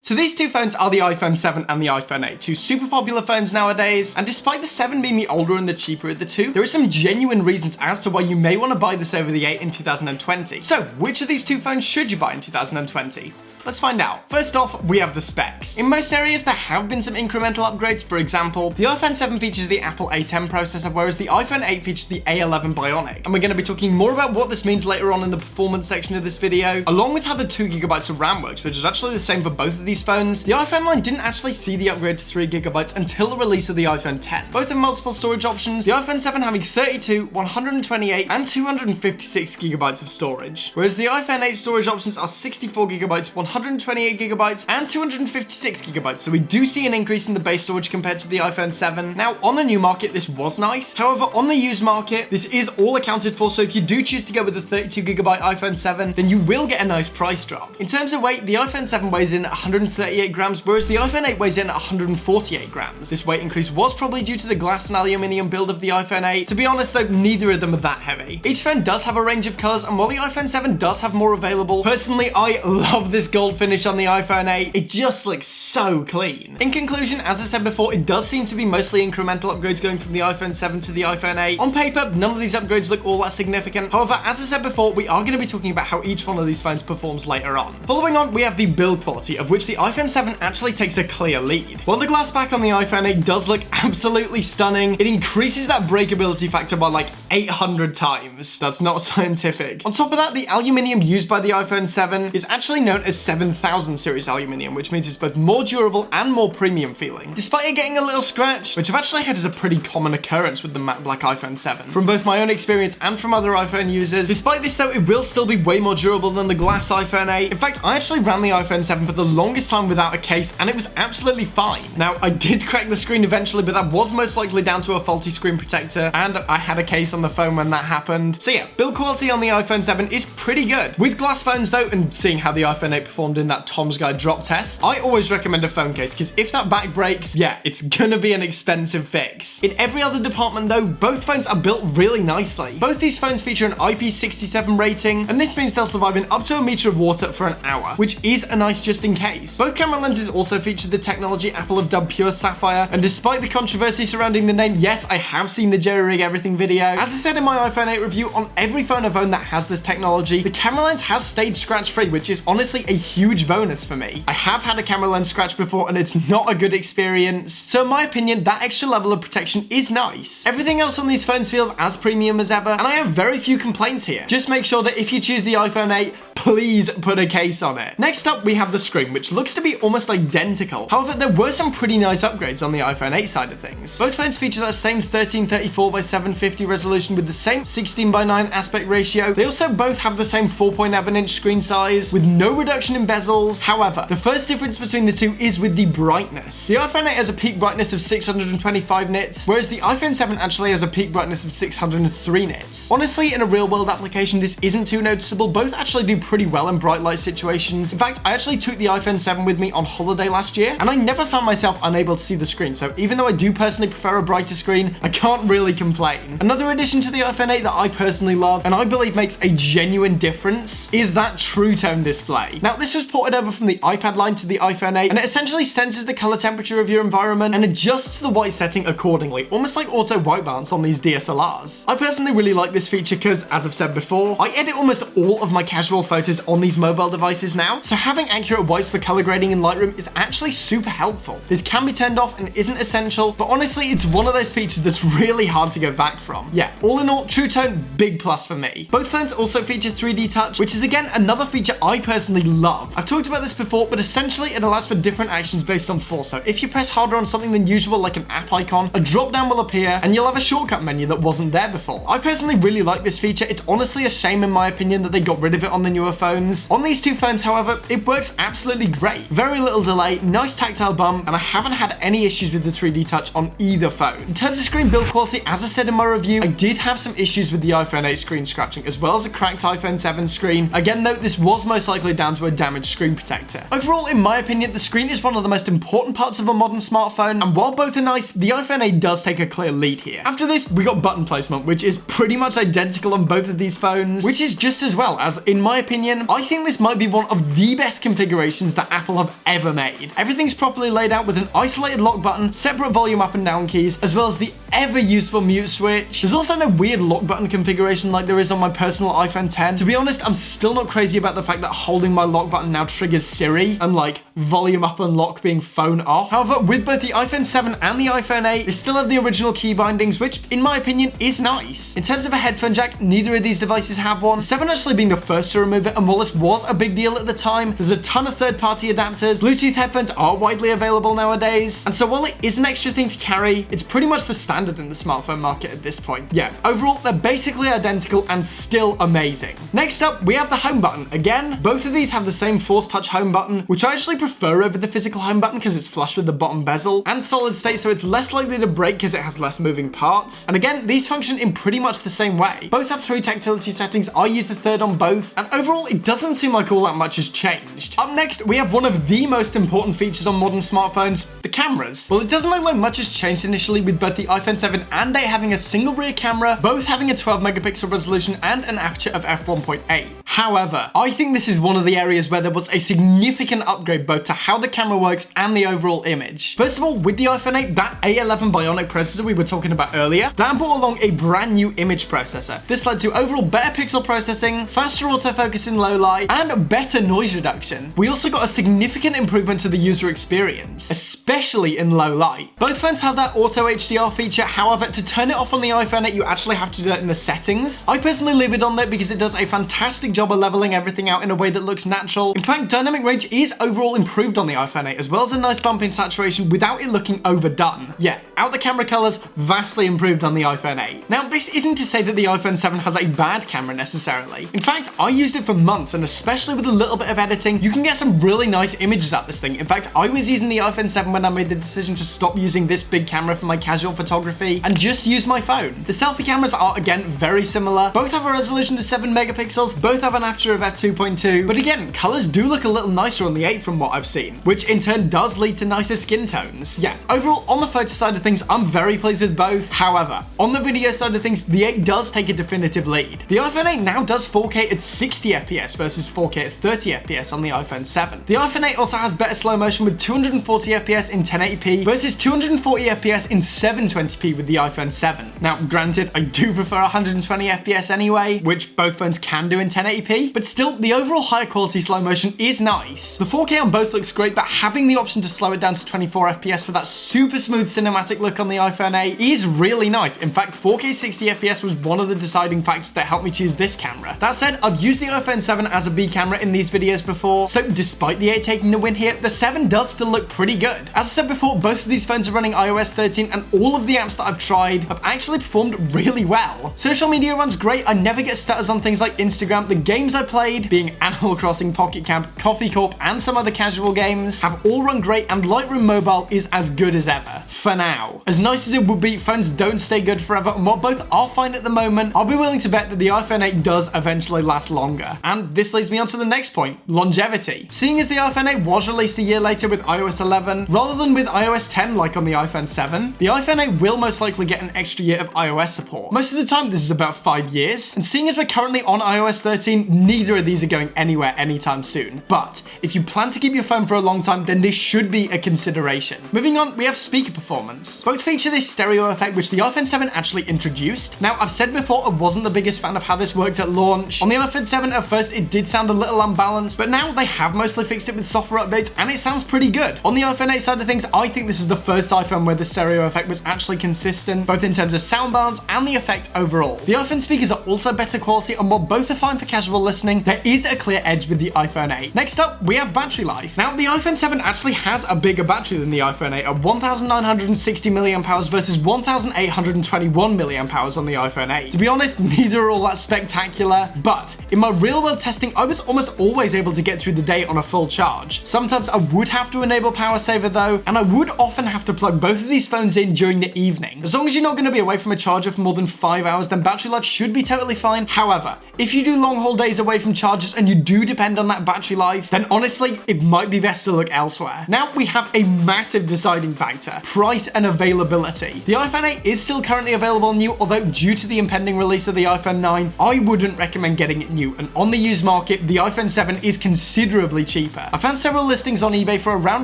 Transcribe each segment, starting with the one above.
So these two phones are the iPhone 7 and the iPhone 8, two super popular phones nowadays, and despite the 7 being the older and the cheaper of the two, there are some genuine reasons as to why you may want to buy this over the 8 in 2020. So which of these two phones should you buy in 2020? Let's find out. First off, we have the specs. In most areas, there have been some incremental upgrades. For example, the iPhone 7 features the Apple A10 processor, whereas the iPhone 8 features the A11 Bionic. And we're going to be talking more about what this means later on in the performance section of this video, along with how the 2GB of RAM works, which is actually the same for both of these phones. The iPhone line didn't actually see the upgrade to 3GB until the release of the iPhone 10. Both have multiple storage options, the iPhone 7 having 32, 128, and 256GB of storage, whereas the iPhone 8 storage options are 64GB, 128GB, and 256GB, so we do see an increase in the base storage compared to the iPhone 7. Now, on the new market, this was nice. However, on the used market, this is all accounted for, so if you do choose to go with the 32GB iPhone 7, then you will get a nice price drop. In terms of weight, the iPhone 7 weighs in at 138 grams, whereas the iPhone 8 weighs in at 148 grams. This weight increase was probably due to the glass and aluminium build of the iPhone 8. To be honest though, neither of them are that heavy. Each phone does have a range of colors, and while the iPhone 7 does have more available, personally, I love this gold finish on the iPhone 8. It just looks so clean. In conclusion, as I said before, it does seem to be mostly incremental upgrades going from the iPhone 7 to the iPhone 8. On paper, none of these upgrades look all that significant. However, as I said before, we are going to be talking about how each one of these phones performs later on. Following on, we have the build quality, of which the iPhone 7 actually takes a clear lead. While the glass back on the iPhone 8 does look absolutely stunning, it increases that breakability factor by like 800 times. That's not scientific. On top of that, the aluminium used by the iPhone 7 is actually known as 7000 series aluminium, which means it's both more durable and more premium feeling. Despite it getting a little scratched, which I've actually had as a pretty common occurrence with the matte black iPhone 7, from both my own experience and from other iPhone users, despite this though, it will still be way more durable than the glass iPhone 8. In fact, I actually ran the iPhone 7 for the longest time without a case, and it was absolutely fine. Now, I did crack the screen eventually, but that was most likely down to a faulty screen protector, and I had a case on the phone when that happened. So yeah, build quality on the iPhone 7 is pretty good. With glass phones though, and seeing how the iPhone 8 performed in that Tom's Guide drop test, I always recommend a phone case, because if that back breaks, yeah, it's gonna be an expensive fix. In every other department though, both phones are built really nicely. Both these phones feature an IP67 rating, and this means they'll survive in up to a meter of water for an hour, which is a nice just in case. Both camera lenses also feature the technology Apple have dubbed Pure Sapphire, and despite the controversy surrounding the name, yes, I have seen the jerry-rig everything video. As I said in my iPhone 8 review, on every phone I've owned that has this technology, the camera lens has stayed scratch-free, which is honestly a huge bonus for me. I have had a camera lens scratch before, and it's not a good experience, so in my opinion, that extra level of protection is nice. Everything else on these phones feels as premium as ever, and I have very few complaints here. Just make sure that if you choose the iPhone 8, please put a case on it. Next up, we have the screen, which looks to be almost identical. However, there were some pretty nice upgrades on the iPhone 8 side of things. Both phones feature that same 1334 by 750 resolution with the same 16 by 9 aspect ratio. They also both have the same 4.7-inch screen size with no reduction in bezels. However, the first difference between the two is with the brightness. The iPhone 8 has a peak brightness of 625 nits, whereas the iPhone 7 actually has a peak brightness of 603 nits. Honestly, in a real-world application, this isn't too noticeable. Both actually do pretty well in bright light situations. In fact, I actually took the iPhone 7 with me on holiday last year, and I never found myself unable to see the screen, so even though I do personally prefer a brighter screen, I can't really complain. Another addition to the iPhone 8 that I personally love, and I believe makes a genuine difference, is that True Tone display. Now, this was ported over from the iPad line to the iPhone 8, and it essentially senses the color temperature of your environment and adjusts the white setting accordingly, almost like auto white balance on these DSLRs. I personally really like this feature because, as I've said before, I edit almost all of my casual photos on these mobile devices now, so having accurate whites for color grading in Lightroom is actually super helpful. This can be turned off and isn't essential, but honestly, it's one of those features that's really hard to go back from. Yeah, all in all, True Tone, big plus for me. Both phones also feature 3D touch, which is again another feature I personally love. I've talked about this before, but essentially it allows for different actions based on force. So if you press harder on something than usual, like an app icon, a drop down will appear and you'll have a shortcut menu that wasn't there before. I personally really like this feature. It's honestly a shame in my opinion that they got rid of it on the newer phones. On these two phones, however, it works absolutely great. Very little delay, nice tactile bump, and I haven't had any issues with the 3D touch on either phone. In terms of screen build quality, as I said in my review, I did have some issues with the iPhone 8 screen scratching, as well as a cracked iPhone 7 screen. Again though, this was most likely down to a damaged screen protector. Overall, in my opinion, the screen is one of the most important parts of a modern smartphone, and while both are nice, the iPhone 8 does take a clear lead here. After this, we got button placement, which is pretty much identical on both of these phones, which is just as well, as in my opinion, opinion, I think this might be one of the best configurations that Apple have ever made. Everything's properly laid out with an isolated lock button, separate volume up and down keys, as well as the ever useful mute switch. There's also no weird lock button configuration like there is on my personal iPhone 10. To be honest, I'm still not crazy about the fact that holding my lock button now triggers Siri and like volume up and lock being phone off. However, with both the iPhone 7 and the iPhone 8, they still have the original key bindings, which in my opinion is nice. In terms of a headphone jack, neither of these devices have one. The 7 actually being the first to remove it, and while this was a big deal at the time, there's a ton of third-party adapters. Bluetooth headphones are widely available nowadays, and so while it is an extra thing to carry, it's pretty much the standard in the smartphone market at this point. Yeah, overall, they're basically identical and still amazing. Next up, we have the home button. Again, both of these have the same Force Touch home button, which I actually prefer over the physical home button because it's flush with the bottom bezel and solid state, so it's less likely to break because it has less moving parts. And again, these function in pretty much the same way. Both have 3 tactility settings. I use the third on both, and overall, it doesn't seem like all that much has changed. Up next, we have one of the most important features on modern smartphones, the cameras. Well, it doesn't look like much has changed initially with both the iPhone 7 and 8 having a single rear camera, both having a 12 megapixel resolution and an aperture of f1.8. However, I think this is one of the areas where there was a significant upgrade both to how the camera works and the overall image. First of all, with the iPhone 8, that A11 Bionic processor we were talking about earlier, that brought along a brand new image processor. This led to overall better pixel processing, faster autofocus in low light, and better noise reduction. We also got a significant improvement to the user experience, especially in low light. Both phones have that auto HDR feature, however, to turn it off on the iPhone 8, you actually have to do that in the settings. I personally leave it on there because it does a fantastic job of leveling everything out in a way that looks natural. In fact, dynamic range is overall improved on the iPhone 8, as well as a nice bump in saturation without it looking overdone. Yeah, out the camera colors, vastly improved on the iPhone 8. Now, this isn't to say that the iPhone 7 has a bad camera necessarily. In fact, I used it for months, and especially with a little bit of editing, you can get some really nice images out of this thing. In fact, I was using the iPhone 7 when I made the decision to stop using this big camera for my casual photography and just use my phone. The selfie cameras are, again, very similar. Both have a resolution to 7 megapixels, both have an aperture of f2.2, but again, colors do look a little nicer on the 8 from what I've seen, which in turn does lead to nicer skin tones. Yeah, overall, on the photo side of things, I'm very pleased with both. However, on the video side of things, the 8 does take a definitive lead. The iPhone 8 now does 4K at 60 FPS versus 4K at 30 FPS on the iPhone 7. The iPhone 8 also has better slow motion with 240 FPS in 1080p versus 240 FPS in 720p with the iPhone 7. Now, granted, I do prefer 120 FPS anyway, which both phones can do in 1080p, but still, the overall higher quality slow motion is nice. The 4K on both looks great, but having the option to slow it down to 24 FPS for that super smooth cinematic look on the iPhone 8 is really nice. In fact, 4K 60 FPS was one of the deciding factors that helped me choose this camera. That said, I've used the iPhone 7 as a B camera in these videos before, so despite the 8 taking the win here, the 7 does still look pretty good. As I said before, both of these phones are running iOS 13, and all of the apps that I've tried have actually performed really well. Social media runs great, I never get stutters on things like Instagram. The games I played, being Animal Crossing, Pocket Camp, Coffee Corp, and some other casual games, have all run great, and Lightroom Mobile is as good as ever. For now. As nice as it would be, phones don't stay good forever, and while both are fine at the moment, I'll be willing to bet that the iPhone 8 does eventually last longer. And this leads me on to the next point, longevity. Seeing as the iPhone 8 was released a year later with iOS 11, rather than with iOS 10 like on the iPhone 7, the iPhone 8 will most likely get an extra year of iOS support. Most of the time, this is about 5 years, and seeing as we're currently on iOS 13, neither of these are going anywhere anytime soon. But if you plan to keep your phone for a long time, then this should be a consideration. Moving on, we have speaker performance. Both feature this stereo effect, which the iPhone 7 actually introduced. Now, I've said before, I wasn't the biggest fan of how this worked at launch. On the iPhone 7, at first, it did sound a little unbalanced, but now they have mostly fixed it with software updates, and it sounds pretty good. On the iPhone 8 side of things, I think this was the first iPhone where the stereo effect was actually consistent, both in terms of sound balance and the effect overall. The iPhone speakers are also better quality, and while both are fine for casual listening, there is a clear edge with the iPhone 8. Next up, we have battery life. Now, the iPhone 7 actually has a bigger battery than the iPhone 8 at 1,960 mAh versus 1,821 mAh on the iPhone 8. To be honest, neither are all that spectacular, but in my real-world testing, I was almost always able to get through the day on a full charge. Sometimes I would have to enable power saver though, and I would often have to plug both of these phones in during the evening. As long as you're not going to be away from a charger for more than 5 hours, then battery life should be totally fine. However, if you do long haul days away from chargers and you do depend on that battery life, then honestly, it might be best to look elsewhere. Now we have a massive deciding factor, price and availability. The iPhone 8 is still currently available new, although due to the impending release of the iPhone 9, I wouldn't recommend getting it new. And on on the used market, the iPhone 7 is considerably cheaper. I found several listings on eBay for around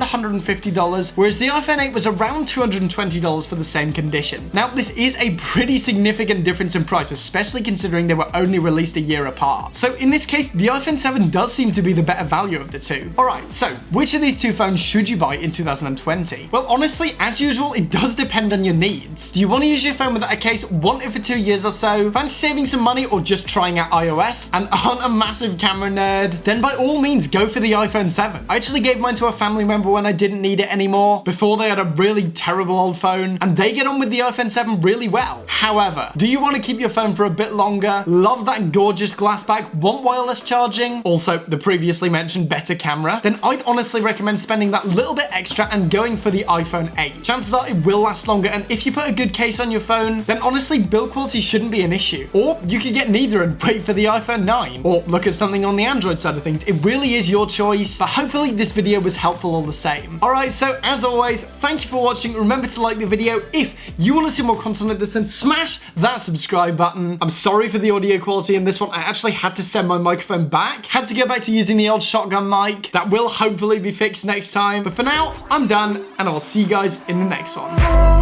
$150, whereas the iPhone 8 was around $220 for the same condition. Now, this is a pretty significant difference in price, especially considering they were only released a year apart. So in this case, the iPhone 7 does seem to be the better value of the two. Alright, so which of these two phones should you buy in 2020? Well, honestly, as usual, it does depend on your needs. Do you want to use your phone without a case, want it for 2 years or so, fancy saving some money, or just trying out iOS, and aren't a massive camera nerd? Then by all means, go for the iPhone 7. I actually gave mine to a family member when I didn't need it anymore, before they had a really terrible old phone, and they get on with the iPhone 7 really well. However, do you want to keep your phone for a bit longer, love that gorgeous glass back, want wireless charging, also the previously mentioned better camera, then I'd honestly recommend spending that little bit extra and going for the iPhone 8. Chances are it will last longer, and if you put a good case on your phone, then honestly build quality shouldn't be an issue. Or you could get neither and wait for the iPhone 9, or look at something on the Android side of things. It really is your choice, but hopefully this video was helpful all the same. Alright, so as always, thank you for watching. Remember to like the video. If you want to see more content like this, then smash that subscribe button. I'm sorry for the audio quality in this one. I actually had to send my microphone back. Had to go back to using the old shotgun mic. That will hopefully be fixed next time. But for now, I'm done, and I'll see you guys in the next one.